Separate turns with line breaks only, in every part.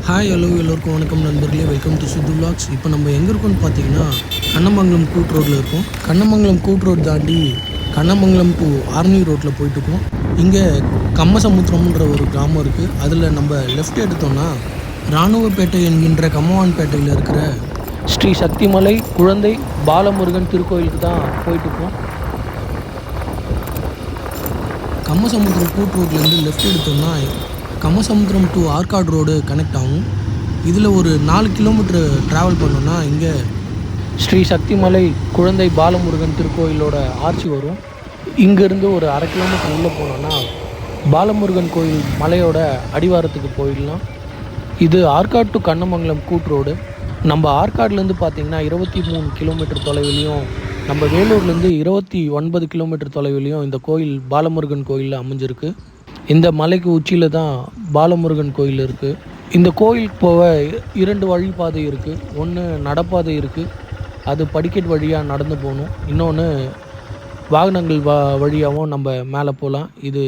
Hi hello எல்லோருக்கும் வணக்கம் நண்பர்களே, வெல்கம் டு சித்து விலாக்ஸ். இப்போ நம்ம எங்கே இருக்கோம்னு பார்த்தீங்கன்னா கண்ணமங்கலம் கூட் ரோட்டில் இருக்கோம். கண்ணமங்கலம் கூட் ரோட் தாண்டி கண்ணமங்கலம் டு ஆர்னி ரோட்டில் போயிட்டுருக்கோம். இங்கே கம்மசமுத்திரம்ன்ற ஒரு கிராமம் இருக்குது. அதில் நம்ம லெஃப்ட் எடுத்தோம்னா இராணுவப்பேட்டை என்கின்ற கம்மவான்பேட்டையில் இருக்கிற ஸ்ரீ சக்திமலை குழந்தை பாலமுருகன் திருக்கோயிலுக்கு தான் போயிட்டுருக்கோம். கம்மசமுத்திரம் கூட் ரோட்லேருந்து லெஃப்ட் எடுத்தோம்னா கம்மசமுத்திரம் டு ஆற்காடு ரோடு கனெக்ட் ஆகும். இதில் ஒரு 4 கிலோமீட்டர் ட்ராவல் பண்ணோன்னா இங்கே ஸ்ரீ சக்திமலை குழந்தை பாலமுருகன் திருக்கோயிலோட ஆர்ச்சி வரும். இங்கேருந்து ஒரு 1/2 கிலோமீட்டர் உள்ளே போனோன்னா பாலமுருகன் கோயில் மலையோட அடிவாரத்துக்கு போயிடலாம். இது Arcot to Kannamangalam Koot road. நம்ம ஆற்காடுலேருந்து பார்த்திங்கன்னா 23 கிலோமீட்டர் தொலைவிலையும், நம்ம வேலூர்லேருந்து 29 கிலோமீட்டர் தொலைவிலையும் இந்த கோயில் பாலமுருகன் கோயில் அமைஞ்சிருக்கு. இந்த மலைக்கு உச்சியில் தான் பாலமுருகன் கோயில் இருக்குது. இந்த கோயிலுக்கு போக 2 வழிப்பாதை இருக்குது. ஒன்று நடப்பாதை இருக்குது, அது படிக்கட் வழியாக நடந்து போகணும். இன்னொன்று வாகனங்கள் வழியாகவும் நம்ம மேலே போகலாம். இது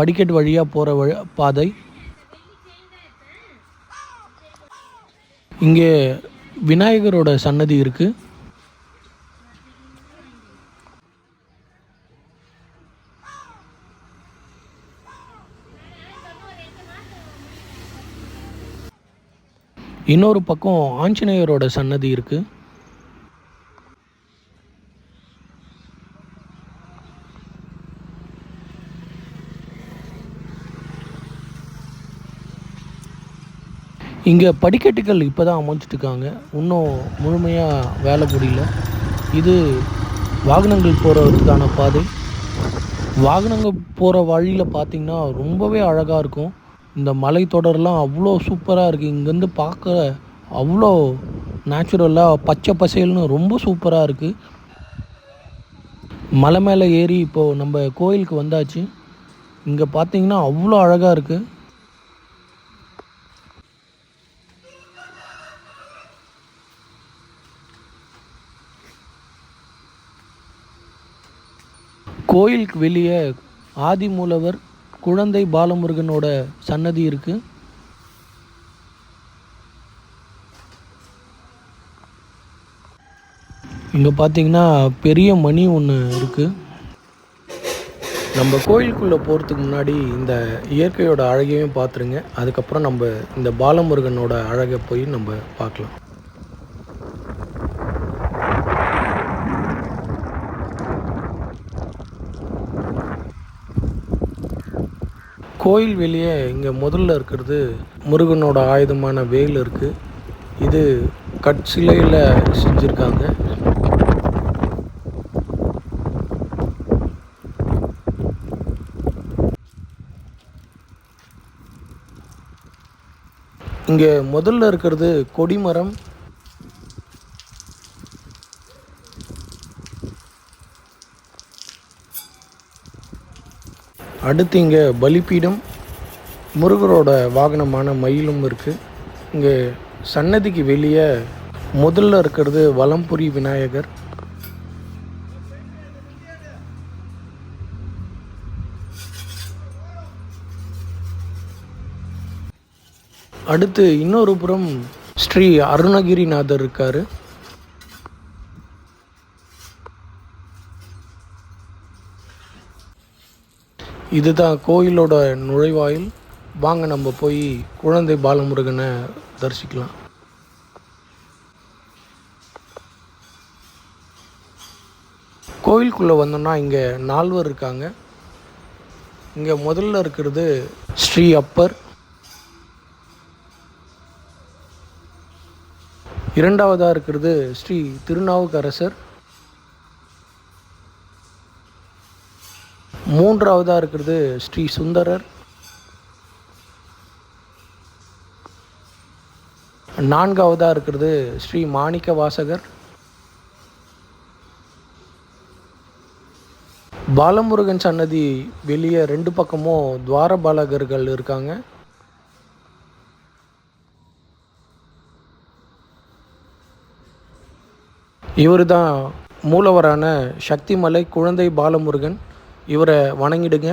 படிக்கட் வழியாக போகிற பாதை. இங்கே விநாயகரோட சன்னதி இருக்குது. இன்னொரு பக்கம் ஆஞ்சநேயரோட சன்னதி இருக்குது. இங்கே படிக்கட்டுகள் இப்போ தான் அமைச்சிட்ருக்காங்க, இன்னும் முழுமையாக வேலை முடியல. இது வாகனங்கள் போகிறதுக்கான பாதை. வாகனங்கள் போகிற வழியில் பார்த்திங்கன்னா ரொம்பவே அழகாக இருக்கும். இந்த மலை தொடர்லாம் அவ்வளோ சூப்பராக இருக்குது. இங்கேருந்து பார்க்க அவ்வளோ நேச்சுரலாக பச்சை பசேல்னு ரொம்ப சூப்பராக இருக்குது. மலை மேலே ஏறி இப்போது நம்ம கோயிலுக்கு வந்தாச்சு. இங்கே பார்த்திங்கன்னா அவ்வளோ அழகாக இருக்குது. கோயிலுக்கு வெளியே ஆதிமூலவர் குழந்தை பாலமுருகனோட சன்னதி இருக்குது. இங்கே பார்த்தீங்கன்னா பெரிய மணி ஒன்று இருக்குது. நம்ம கோயிலுக்குள்ளே போகிறதுக்கு முன்னாடி இந்த இயற்கையோட அழகையும் பார்த்துருங்க. அதுக்கப்புறம் நம்ம இந்த பாலமுருகனோட அழகை போய் நம்ம பார்க்கலாம். கோயில் வெளியே இங்கே முதல்ல இருக்கிறது முருகனோட ஆயுதமான வேல் இருக்குது. இது கற்சிலையில் செஞ்சுருக்காங்க. இங்கே முதல்ல இருக்கிறது கொடிமரம். அடுத்து இங்கே பலிப்பீடம், முருகரோட வாகனமான மயிலும் இருக்குது. இங்கே சன்னதிக்கு வெளியே முதல்ல இருக்கிறது வலம்புரி விநாயகர். அடுத்து இன்னொரு புறம் ஸ்ரீ அருணகிரிநாதர் இருக்கார். இதுதான் கோயிலோட நுழைவாயில். வாங்க நம்ம போய் குழந்தை பாலமுருகனை தரிசிக்கலாம். கோயிலுக்குள்ளே வந்தோம்னா இங்கே 4 இருக்காங்க. இங்கே முதல்ல இருக்கிறது ஸ்ரீ அப்பர், இரண்டாவதாக இருக்கிறது ஸ்ரீ திருநாவுக்கரசர், மூன்றாவதாக இருக்கிறது ஸ்ரீ சுந்தரர், நான்காவதாக இருக்கிறது ஸ்ரீ மாணிக்க வாசகர். பாலமுருகன் சன்னதி வெளியே 2 பக்கமும் துவாரபாலகர்கள் இருக்காங்க. இவர் தான் மூலவரான சக்திமலை குழந்தை பாலமுருகன். இவரை வணங்கிடுங்க.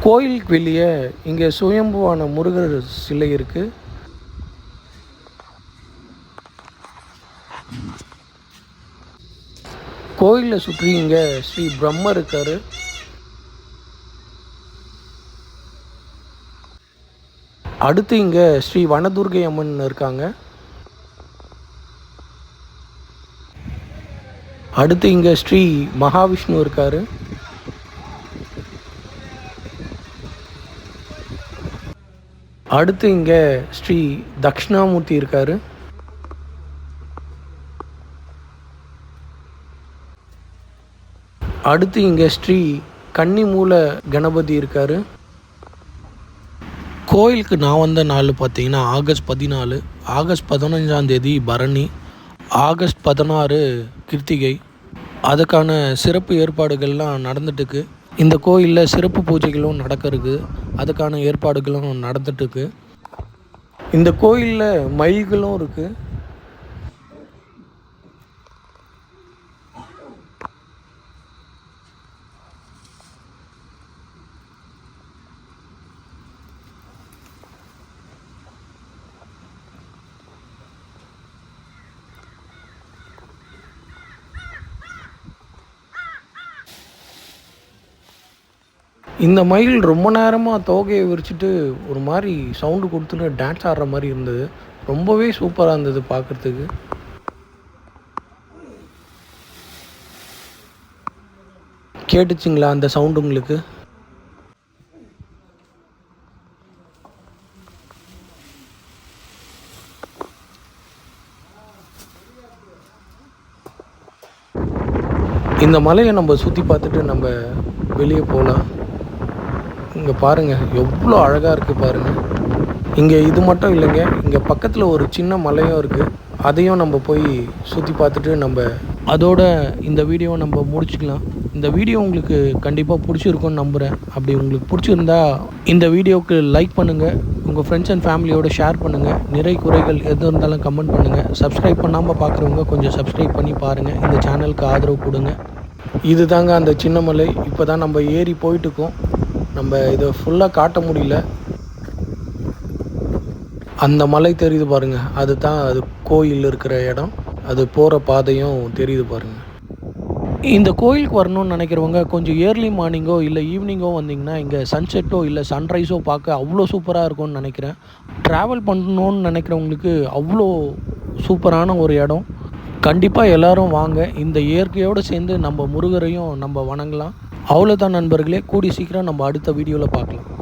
கோயிலுக்கு வெளியே இங்கே சுயம்புவான முருகர் சிலை இருக்குது. கோயிலை சுற்றி இங்கே ஸ்ரீ பிரம்மர் இருக்கார். அடுத்து இங்கே ஸ்ரீ வனதுர்கை அம்மன் இருக்காங்க. அடுத்து இங்கே ஸ்ரீ மகாவிஷ்ணு இருக்கார். அடுத்து இங்கே ஸ்ரீ தக்ஷணாமூர்த்தி இருக்கார். அடுத்து இங்கே ஸ்ரீ கன்னிமூல கணபதி இருக்கார். கோயிலுக்கு நான் வந்த நாள் பார்த்தீங்கன்னா August 14, August 15 Bharani, August 16 Krithigai. அதுக்கான சிறப்பு ஏற்பாடுகள்லாம் நடந்துட்டுருக்கு. இந்த கோயிலில் சிறப்பு பூஜைகளும் நடக்கிறதுக்கு அதுக்கான ஏற்பாடுகளும் நடந்துட்டுருக்கு. இந்த கோயிலில் மயில்களும் இருக்குது. இந்த மயில் ரொம்ப நேரமாக தோகையை விரிச்சிட்டு ஒரு மாதிரி சவுண்டு கொடுத்துன்னு டான்ஸ் ஆடுற மாதிரி இருந்தது. ரொம்பவே சூப்பராக இருந்தது பார்க்குறதுக்கு. கேட்டுச்சிங்களா அந்த சவுண்டு உங்களுக்கு? இந்த மலையை நம்ம சுற்றி பார்த்துட்டு நம்ம வெளியே போகலாம். இங்கே பாருங்கள் எவ்வளோ அழகாக இருக்குது பாருங்கள். இங்கே இது மட்டும் இல்லைங்க, இங்கே பக்கத்தில் ஒரு சின்ன மலையும் இருக்குது. அதையும் நம்ம போய் சுற்றி பார்த்துட்டு நம்ம அதோட இந்த வீடியோவை நம்ம முடிச்சுக்கலாம். இந்த வீடியோ உங்களுக்கு கண்டிப்பாக பிடிச்சிருக்கும்னு நம்புகிறேன். அப்படி உங்களுக்கு பிடிச்சிருந்தா இந்த வீடியோவுக்கு லைக் பண்ணுங்கள், உங்கள் ஃப்ரெண்ட்ஸ் அண்ட் ஃபேமிலியோடு ஷேர் பண்ணுங்கள். நிறை குறைகள் எது இருந்தாலும் கமெண்ட் பண்ணுங்கள். சப்ஸ்கிரைப் பண்ணாமல் பார்க்குறவங்க கொஞ்சம் சப்ஸ்கிரைப் பண்ணி பாருங்கள். இந்த சேனலுக்கு ஆதரவு கொடுங்க. இது தாங்க அந்த சின்ன மலை. இப்போ தான் நம்ம ஏறி போயிட்டுருக்கோம். நம்ம இதை ஃபுல்லாக காட்ட முடியல. அந்த மலை தெரியுது பாருங்கள், அது தான் அது கோயில் இருக்கிற இடம். அது போகிற பாதையும் தெரியுது பாருங்கள். இந்த கோயிலுக்கு வரணும்னு நினைக்கிறவங்க கொஞ்சம் ஏர்லி மார்னிங்கோ இல்லை ஈவினிங்கோ வந்தீங்கன்னா இங்கே சன்செட்டோ இல்லை சன்ரைஸோ பார்க்க அவ்வளோ சூப்பராக இருக்கும்னு நினைக்கிறேன். ட்ராவல் பண்ணணுன்னு நினைக்கிறவங்களுக்கு அவ்வளோ சூப்பரான ஒரு இடம். கண்டிப்பாக எல்லோரும் வாங்க. இந்த இயற்கையோடு சேர்ந்து நம்ம முருகரையும் நம்ம வணங்கலாம். அவ்வளோதான் நண்பர்களே. கூடி சீக்கிரம் நம்ம அடுத்த வீடியோவில் பார்க்கலாம்.